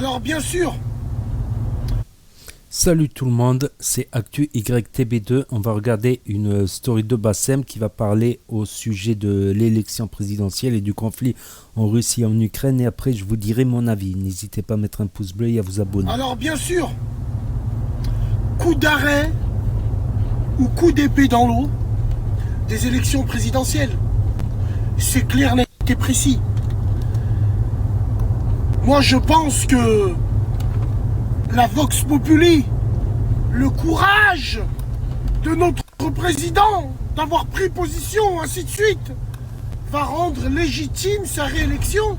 Alors bien sûr, Salut tout le monde, c'est Actu YTB2. On va regarder une story de Bassem qui va parler au sujet de l'élection présidentielle et du conflit en Russie et en Ukraine. Et après, je vous dirai mon avis. N'hésitez pas à mettre un pouce bleu et à vous abonner. alors bien sûr, coup d'arrêt ou coup d'épée dans l'eau des élections présidentielles. C'est clair, net et précis. Moi je pense que la Vox Populi, le courage de notre président d'avoir pris position, ainsi de suite, va rendre légitime sa réélection.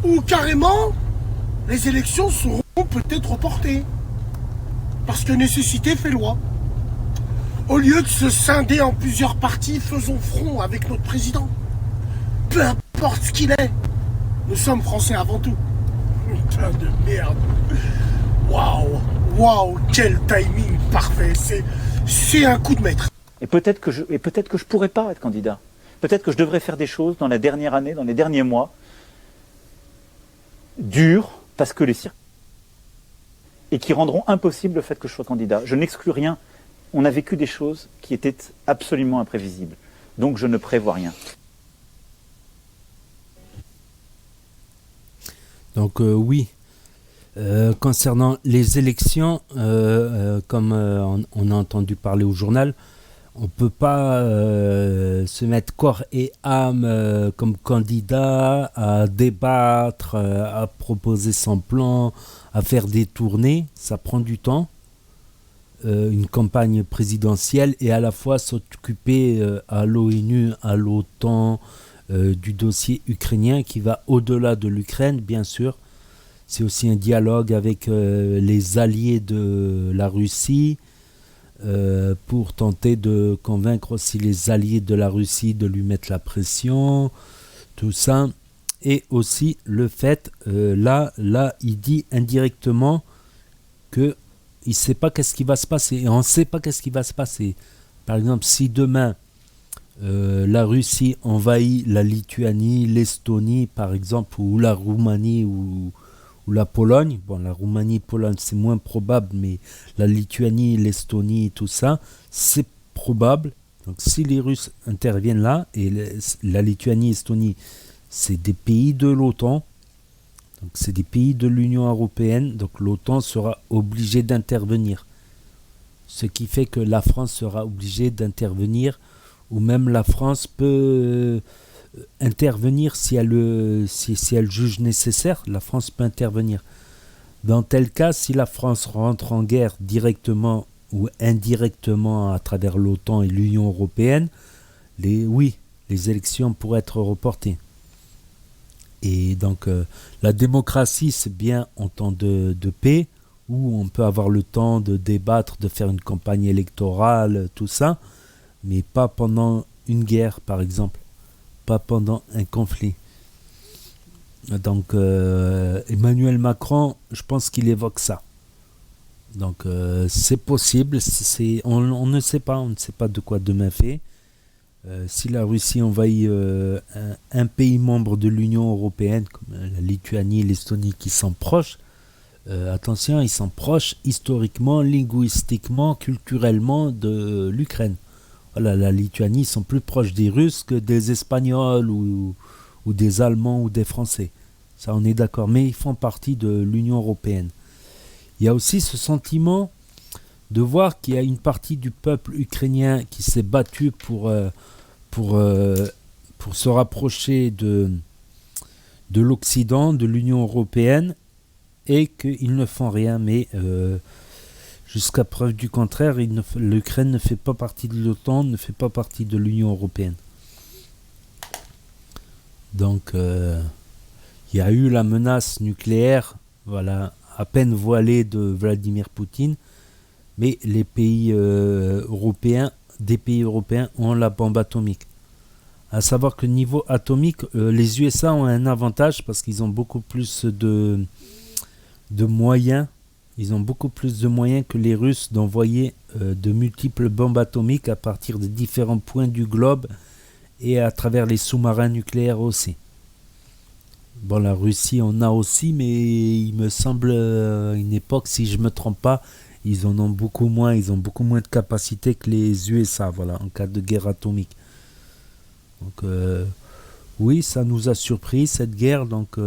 Ou carrément, les élections seront peut-être reportées. Parce que nécessité fait loi. Au lieu de se scinder en plusieurs partis, faisons front avec notre président. Peu importe ce qu'il est, nous sommes Français avant tout. Putain de merde. Waouh, quel timing parfait. C'est un coup de maître. Et peut-être que je pourrais pas être candidat. Peut-être que je devrais faire des choses dans la dernière année, dans les derniers mois, dures, parce que les circonstances, et qui rendront impossible le fait que je sois candidat. Je n'exclus rien. On a vécu des choses qui étaient absolument imprévisibles. Donc je ne prévois rien. Donc oui, concernant les élections, comme on a entendu parler au journal, on ne peut pas se mettre corps et âme comme candidat à débattre, à proposer son plan, à faire des tournées. Ça prend du temps, une campagne présidentielle, et à la fois s'occuper à l'ONU, à l'OTAN, du dossier ukrainien qui va au-delà de l'Ukraine, bien sûr. C'est aussi un dialogue avec les alliés de la Russie, pour tenter de convaincre aussi les alliés de la Russie de lui mettre la pression, tout ça. Et aussi le fait, là, il dit indirectement que il ne sait pas qu'est-ce qui va se passer. Et on ne sait pas qu'est-ce qui va se passer. Par exemple, si demain, la Russie envahit la Lituanie, l'Estonie, par exemple, ou la Roumanie, ou la Pologne. Bon, la Roumanie, Pologne, c'est moins probable, mais la Lituanie, l'Estonie, tout ça, c'est probable. Donc si les Russes interviennent là, et la Lituanie, l'Estonie, c'est des pays de l'OTAN, donc c'est des pays de l'Union européenne, donc l'OTAN sera obligée d'intervenir. Ce qui fait que la France sera obligée d'intervenir, ou même la France peut intervenir si elle juge nécessaire. La France peut intervenir. Dans tel cas, si la France rentre en guerre directement ou indirectement à travers l'OTAN et l'Union européenne, les élections pourraient être reportées. Et donc la démocratie, c'est bien en temps de paix, où on peut avoir le temps de débattre, de faire une campagne électorale, tout ça, mais pas pendant une guerre, par exemple, pas pendant un conflit. Donc Emmanuel Macron, je pense qu'il évoque ça. Donc c'est possible, on ne sait pas, on ne sait pas de quoi demain fait. Si la Russie envahit un pays membre de l'Union européenne, comme la Lituanie, l'Estonie, qui sont proches, attention, ils sont proches historiquement, linguistiquement, culturellement de l'Ukraine. Voilà, la Lituanie, ils sont plus proches des Russes que des Espagnols ou des Allemands ou des Français. Ça, on est d'accord. Mais ils font partie de l'Union européenne. Il y a aussi ce sentiment de voir qu'il y a une partie du peuple ukrainien qui s'est battu pour se rapprocher de l'Occident, de l'Union européenne, et qu'ils ne font rien. Mais jusqu'à preuve du contraire, l'Ukraine ne fait pas partie de l'OTAN, ne fait pas partie de l'Union européenne. Donc, il y a eu la menace nucléaire, voilà, à peine voilée, de Vladimir Poutine, mais les pays européens, des pays européens ont la bombe atomique. À savoir que niveau atomique, les USA ont un avantage parce qu'ils ont beaucoup plus de moyens. Ils ont beaucoup plus de moyens que les Russes d'envoyer de multiples bombes atomiques à partir de différents points du globe et à travers les sous-marins nucléaires aussi. Bon, la Russie en a aussi, mais il me semble, à une époque, si je me trompe pas, ils en ont beaucoup moins, ils ont beaucoup moins de capacité que les USA, voilà, en cas de guerre atomique. Donc, oui, ça nous a surpris, cette guerre, donc...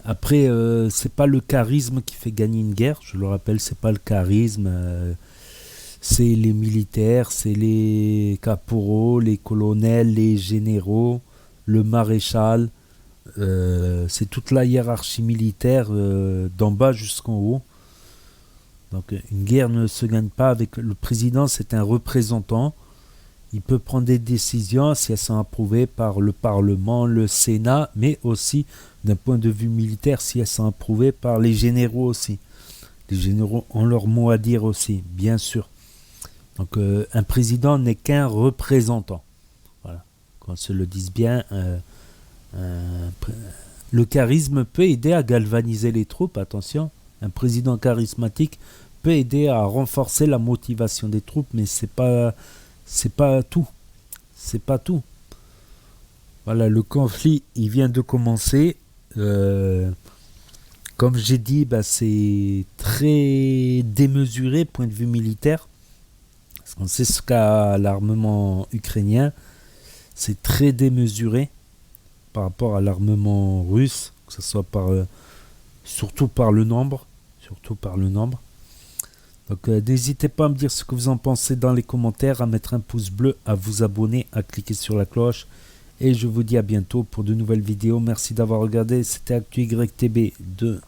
Après, c'est pas le charisme qui fait gagner une guerre, je le rappelle, c'est pas le charisme, c'est les militaires, c'est les caporaux, les colonels, les généraux, le maréchal, c'est toute la hiérarchie militaire d'en bas jusqu'en haut. Donc une guerre ne se gagne pas avec le président, c'est un représentant. Il peut prendre des décisions si elles sont approuvées par le Parlement, le Sénat, mais aussi d'un point de vue militaire si elles sont approuvées par les généraux aussi. Les généraux ont leur mot à dire aussi, bien sûr. Donc un président n'est qu'un représentant. Voilà, qu'on se le dise bien. Le charisme peut aider à galvaniser les troupes, attention. Un président charismatique peut aider à renforcer la motivation des troupes, mais c'est pas tout. C'est pas tout. Voilà, le conflit, il vient de commencer. Comme j'ai dit, c'est très démesuré point de vue militaire. Parce qu'on sait ce qu'a l'armement ukrainien. C'est très démesuré par rapport à l'armement russe, que ce soit surtout par le nombre. Donc n'hésitez pas à me dire ce que vous en pensez dans les commentaires, à mettre un pouce bleu, à vous abonner, à cliquer sur la cloche. Et je vous dis à bientôt pour de nouvelles vidéos. Merci d'avoir regardé. C'était ActuYTB 2.